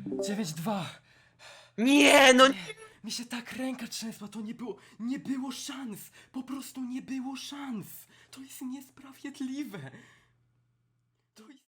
9-2. Nie, no nie. Mi się tak ręka trzęsła, to nie było szans. Po prostu nie było szans. To jest niesprawiedliwe. To jest...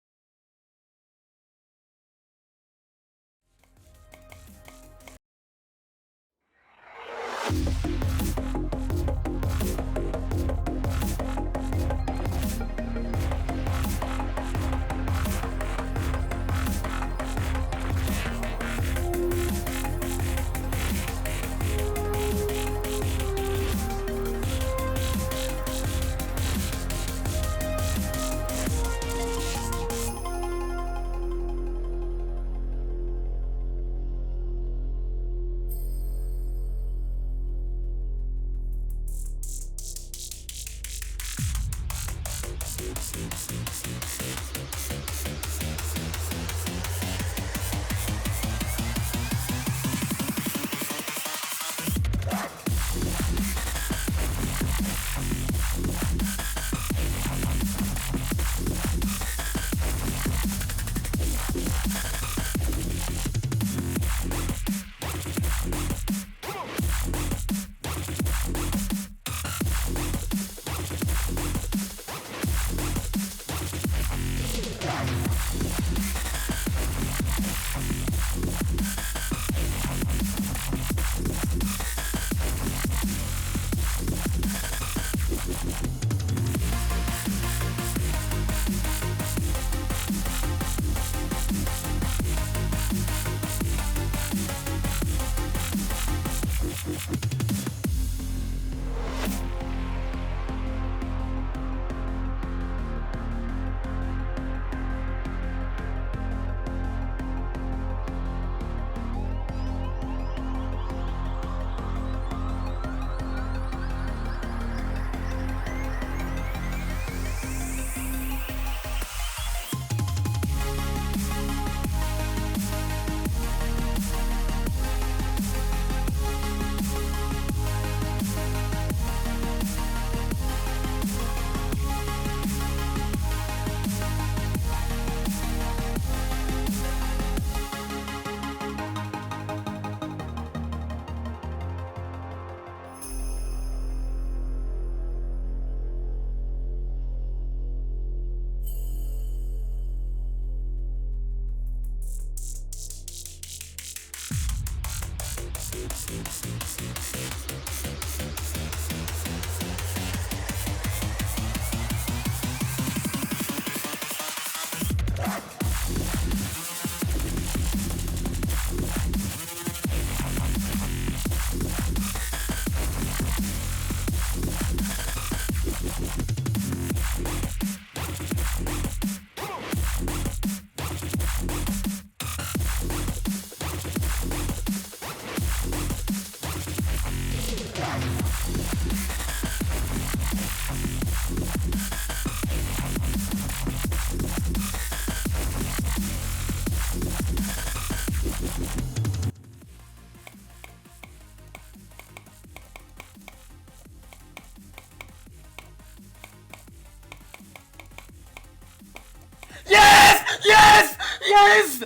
Yes! Yes! Yes!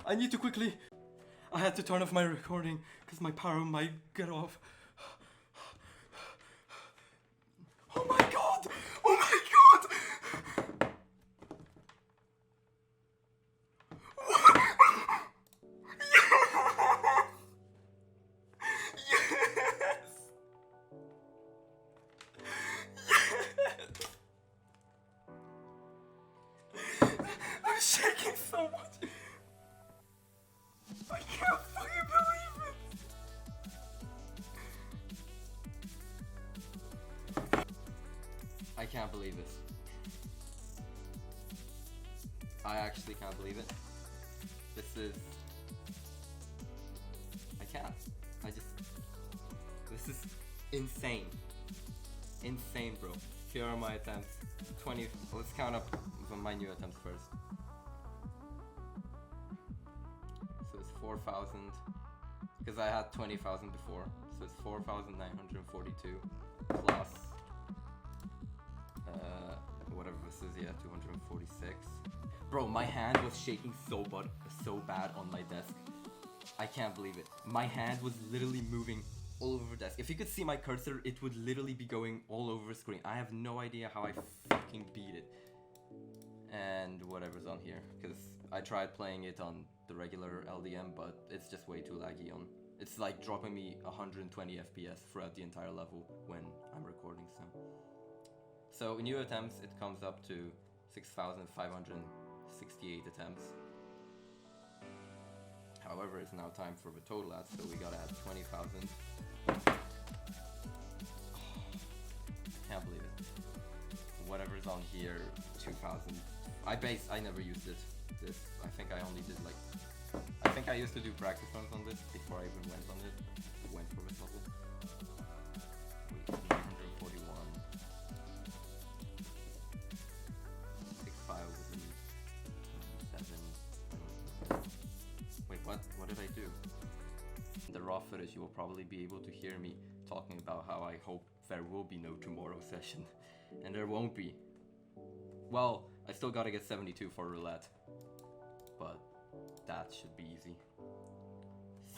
I need to quickly... I had to turn off my recording because my power might get off. Oh my god! Oh my god! Yes! I'm shaking so much. I can't fucking believe it. I can't believe this. I actually can't believe it. This is... I can't. This is insane. Insane, bro. Here are my attempts. 20... Let's count up my new attempts first. So it's 4,000. Because I had 20,000 before. So it's 4,942 plus... yeah, 246. Bro, my hand was shaking so bad on my desk. I can't believe it. My hand was literally moving all over the desk. If you could see my cursor, it would literally be going all over the screen. I have no idea how I fucking beat it. And whatever's on here, because I tried playing it on the regular LDM, but it's just way too laggy on. It's like dropping me 120 FPS throughout the entire level when I'm recording, so in new attempts, it comes up to 6,568 attempts. However, it's now time for the total ads, so we gotta add 20,000. Can't believe it. Whatever's on here, 2,000. I never used this. I think I only did like, I think I used to do practice runs on this before I even went on it. Went for this level. 941. 6.5 was in 7. Wait, what? What did I do? In the raw footage, you will probably be able to hear me talking about how I hope there will be no tomorrow session. And there won't be. Well, I still gotta get 72 for roulette. But that should be easy.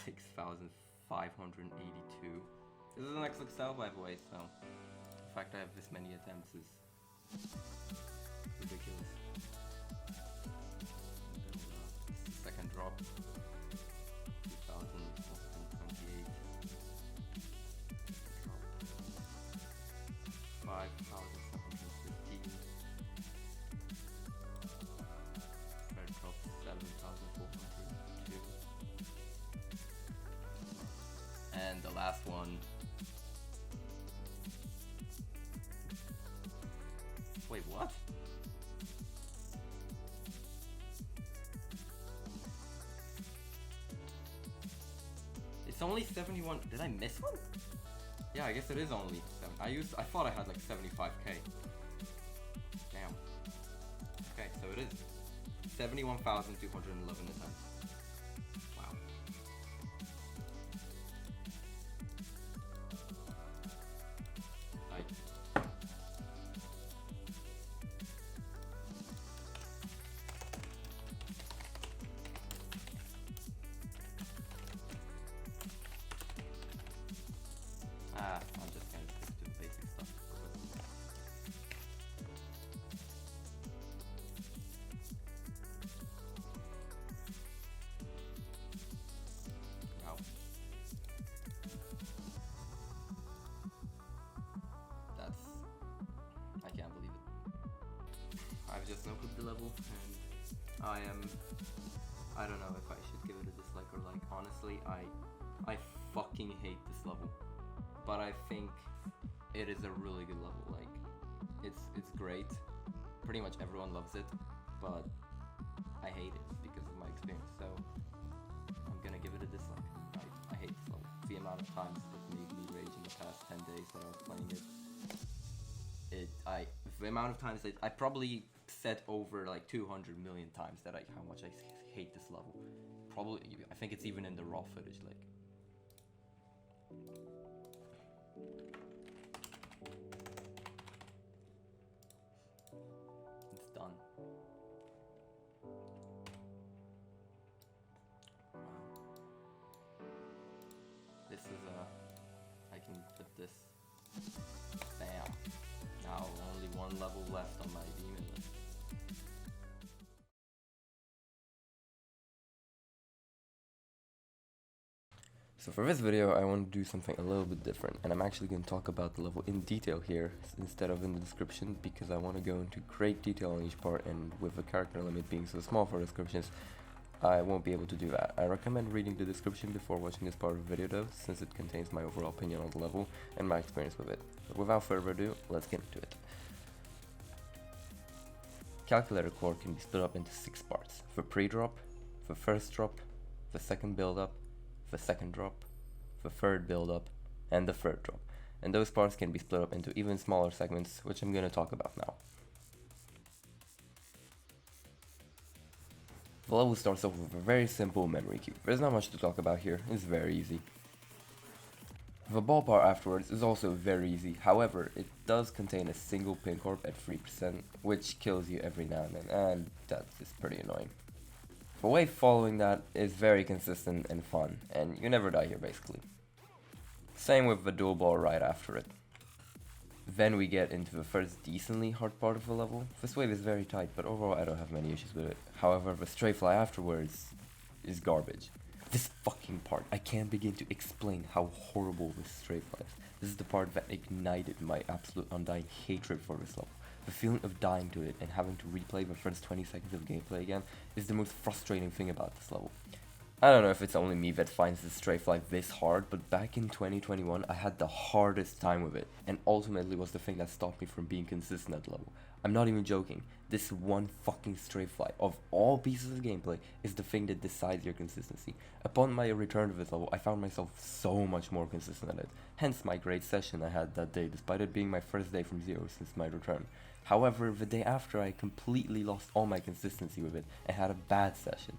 6,582. This is an XXL, by the way, so the fact I have this many attempts is ridiculous. Second drop. 2,128. Drop. 5,715. Third drop. 7,402. And the last one. Wait, what? It's only 71. Did I miss one? Yeah, I guess it is only 7. I thought I had like 75k. Damn. Okay, so it is 71,211 attempts. Wow. I'm just gonna stick to the basic stuff. Wow. I can't believe it. I've just opened the level and I don't know if I should give it a dislike or like. Honestly, I fucking hate this level. But I think it is a really good level. Like, it's great. Pretty much everyone loves it, but I hate it because of my experience. So I'm gonna give it a dislike. I hate this level. The amount of times it made me rage in the past 10 days that I was playing it. The amount of times that I probably said over like 200 million times that how much I hate this level. Probably, I think it's even in the raw footage. Like. It's done. Wow. This is I can put this. Bam. Now only one level left on my demon list. So for this video, I want to do something a little bit different, and I'm actually going to talk about the level in detail here instead of in the description, because I want to go into great detail on each part, and with the character limit being so small for descriptions, I won't be able to do that. I recommend reading the description before watching this part of the video though, since it contains my overall opinion on the level and my experience with it. But without further ado, let's get into it. Calculator Core can be split up into 6 parts: the pre-drop, the first drop, the second build-up, the second drop, the third build-up, and the third drop. And those parts can be split up into even smaller segments, which I'm going to talk about now. The level starts off with a very simple memory cube. There's not much to talk about here, it's very easy. The ball part afterwards is also very easy, however, it does contain a single pin corp at 3%, which kills you every now and then, and that is pretty annoying. The wave following that is very consistent and fun, and you never die here basically. Same with the dual ball right after it. Then we get into the first decently hard part of the level. This wave is very tight, but overall I don't have many issues with it. However, the stray fly afterwards is garbage. This fucking part, I can't begin to explain how horrible this stray fly is. This is the part that ignited my absolute undying hatred for this level. The feeling of dying to it and having to replay the first 20 seconds of gameplay again is the most frustrating thing about this level. I don't know if it's only me that finds this stray fly this hard, but back in 2021 I had the hardest time with it, and ultimately was the thing that stopped me from being consistent at the level. I'm not even joking, this one fucking stray fly, of all pieces of gameplay, is the thing that decides your consistency. Upon my return to this level, I found myself so much more consistent at it, hence my great session I had that day, despite it being my first day from zero since my return. However, the day after I completely lost all my consistency with it and had a bad session.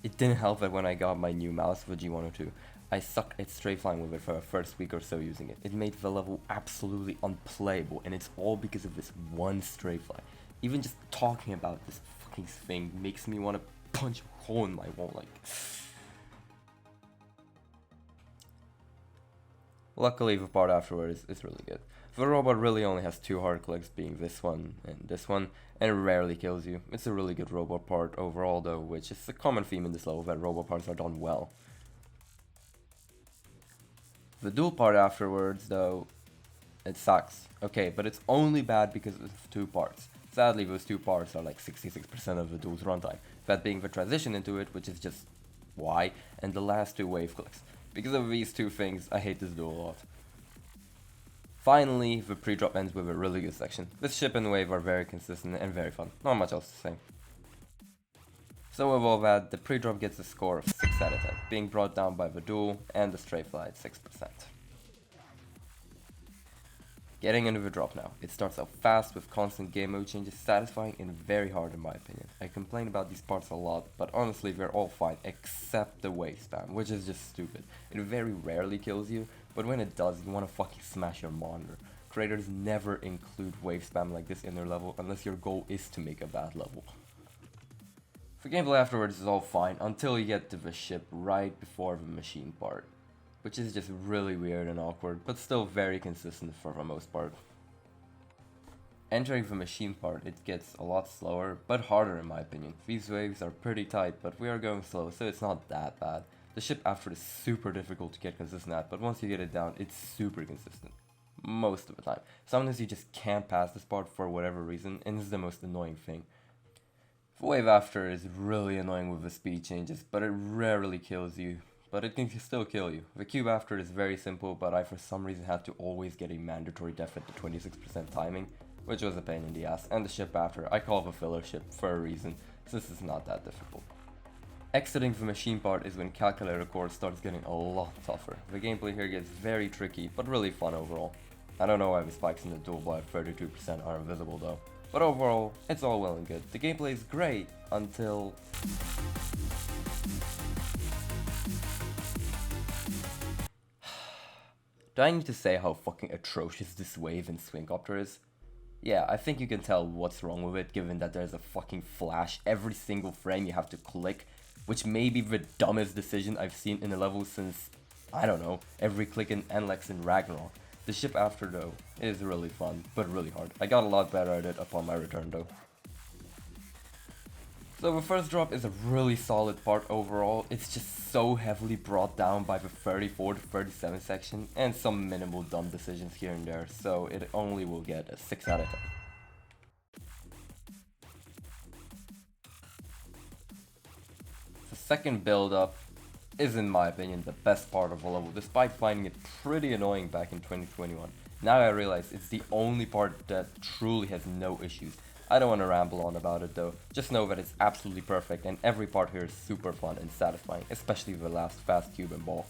It didn't help that when I got my new mouse, the G102, I sucked at stray flying with it for the first week or so using it. It made the level absolutely unplayable, and it's all because of this one stray fly. Even just talking about this fucking thing makes me want to punch a hole in my wall, like... Luckily, the part afterwards is really good. The robot really only has two hard clicks, being this one, and it rarely kills you. It's a really good robot part overall though, which is a common theme in this level, that robot parts are done well. The dual part afterwards though, it sucks. Okay, but it's only bad because of two parts. Sadly, those two parts are like 66% of the duel's runtime, that being the transition into it, which is just why, and the last two wave clicks. Because of these two things, I hate this duel a lot. Finally, the pre-drop ends with a really good section. This ship and wave are very consistent and very fun, not much else to say. So with all that, the pre-drop gets a score of 6 out of 10, being brought down by the duel and the stray fly at 6%. Getting into the drop now. It starts out fast with constant game mode changes, satisfying and very hard in my opinion. I complain about these parts a lot, but honestly they're all fine except the wave spam, which is just stupid. It very rarely kills you, but when it does, you want to fucking smash your monitor. Creators never include wave spam like this in their level unless your goal is to make a bad level. The gameplay afterwards is all fine until you get to the ship right before the machine part, which is just really weird and awkward, but still very consistent for the most part. Entering the machine part, it gets a lot slower, but harder in my opinion. These waves are pretty tight, but we are going slow, so it's not that bad. The ship after is super difficult to get consistent at, but once you get it down, it's super consistent. Most of the time. Sometimes you just can't pass this part for whatever reason, and this is the most annoying thing. The wave after is really annoying with the speed changes, but it rarely kills you. But it can still kill you. The cube after is very simple, but I for some reason had to always get a mandatory death at the 26% timing, which was a pain in the ass. And the ship after, I call the filler ship for a reason, since it's not that difficult. Exiting the machine part is when Calc Core starts getting a lot tougher. The gameplay here gets very tricky, but really fun overall. I don't know why the spikes in the dual blow at 32% are invisible though. But overall, it's all well and good. The gameplay is great until... Do I need to say how fucking atrocious this wave in Swingcopter is? Yeah, I think you can tell what's wrong with it, given that there's a fucking flash every single frame you have to click, which may be the dumbest decision I've seen in a level since, I don't know, every click in Enlex and Ragnarok. The ship after though is really fun, but really hard. I got a lot better at it upon my return though. So the first drop is a really solid part overall. It's just so heavily brought down by the 34 to 37 section and some minimal dumb decisions here and there, so it only will get a 6 out of 10. The second build up is in my opinion the best part of the level, despite finding it pretty annoying back in 2021. Now I realize it's the only part that truly has no issues. I don't want to ramble on about it though, just know that it's absolutely perfect and every part here is super fun and satisfying, especially the last fast cube and ball.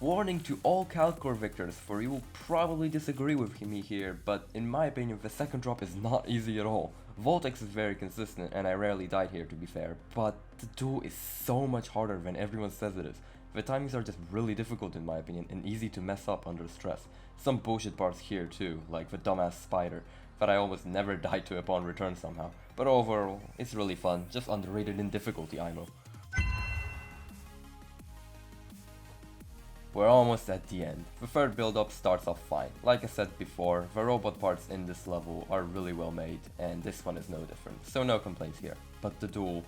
Warning to all Calc Core victors, for you will probably disagree with me here, but in my opinion the second drop is not easy at all. Voltex is very consistent and I rarely died here to be fair, but the duel is so much harder than everyone says it is. The timings are just really difficult in my opinion and easy to mess up under stress. Some bullshit parts here too, like the dumbass spider that I almost never died to upon return somehow, but overall it's really fun, just underrated in difficulty IMO. We're almost at the end. The third build-up starts off fine. Like I said before, the robot parts in this level are really well made, and this one is no different, so no complaints here. But the duel,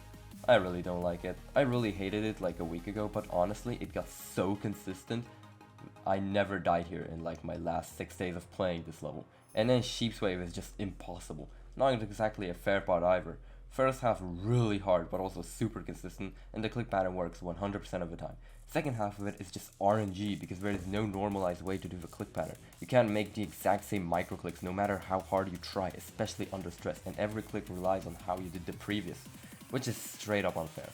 I really don't like it. I really hated it like a week ago, but honestly, it got so consistent. I never died here in like my last 6 days of playing this level. And then Sheep's Wave is just impossible. Not exactly a fair part either. First half really hard, but also super consistent, and the click pattern works 100% of the time. Second half of it is just RNG because there is no normalized way to do the click pattern. You can't make the exact same micro clicks no matter how hard you try, especially under stress, and every click relies on how you did the previous, which is straight up unfair.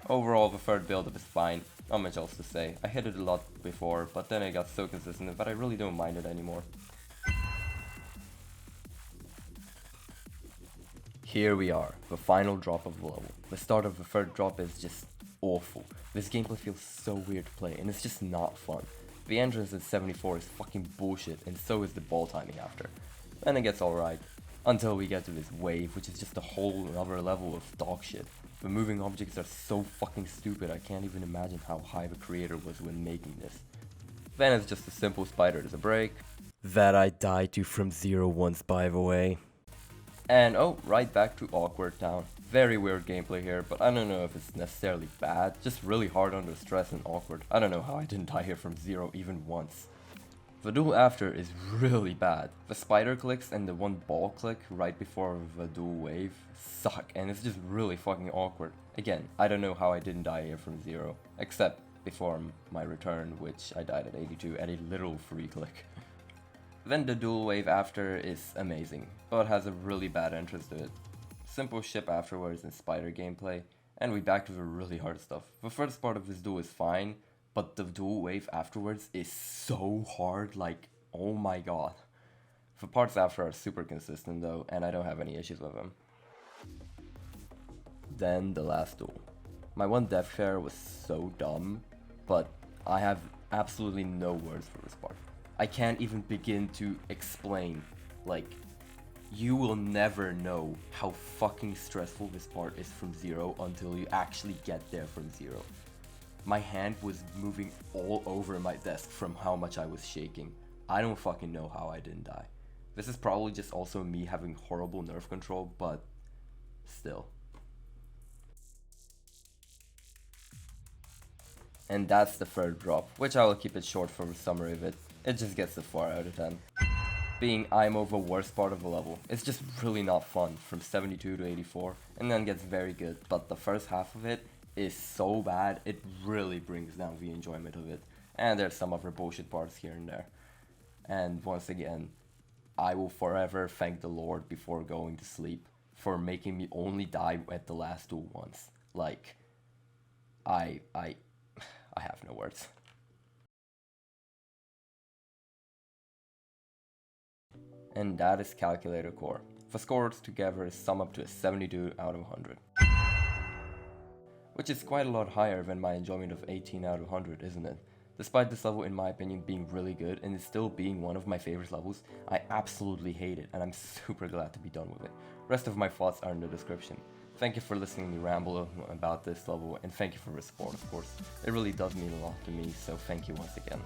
Overall, the third build-up is fine, not much else to say. I hit it a lot before, but then it got so consistent that I really don't mind it anymore. Here we are, the final drop of the level. The start of the third drop is just awful. This gameplay feels so weird to play, and it's just not fun. The entrance at 74 is fucking bullshit, and so is the ball timing after. And it gets alright, until we get to this wave, which is just a whole other level of dog shit. The moving objects are so fucking stupid, I can't even imagine how high the creator was when making this. Then it's just a simple spider as a break. That I died to from 0 once, by the way. And oh, right back to Awkward Town. Very weird gameplay here, but I don't know if it's necessarily bad, just really hard under stress and awkward. I don't know how I didn't die here from 0 even once. The duel after is really bad. The spider clicks and the one ball click right before the duel wave suck, and it's just really fucking awkward. Again, I don't know how I didn't die here from 0, except before my return, which I died at 82 at a literal free click. Then the duel wave after is amazing, but has a really bad entrance to it. Simple ship afterwards and spider gameplay, and we back to the really hard stuff. The first part of this duel is fine, but the duel wave afterwards is so hard, like, oh my god. The parts after are super consistent though, and I don't have any issues with them. Then the last duel. My one death share was so dumb, but I have absolutely no words for this part. I can't even begin to explain, like, you will never know how fucking stressful this part is from 0 until you actually get there from 0. My hand was moving all over my desk from how much I was shaking. I don't fucking know how I didn't die. This is probably just also me having horrible nerve control, but still. And that's the third drop, which I will keep it short for the summary of it. It just gets a 4 out of 10. Being IMO the worst part of the level, it's just really not fun from 72 to 84, and then gets very good, but the first half of it is so bad, it really brings down the enjoyment of it. And there's some other bullshit parts here and there. And once again, I will forever thank the Lord before going to sleep for making me only die at the last duel once. Like, I have no words. And that is Calculator Core. The scores together sum up to a 72 out of 100. Which is quite a lot higher than my enjoyment of 18 out of 100, isn't it? Despite this level in my opinion being really good and it still being one of my favorite levels, I absolutely hate it and I'm super glad to be done with it. Rest of my thoughts are in the description. Thank you for listening to me ramble about this level, and thank you for the support, of course. It really does mean a lot to me, so thank you once again.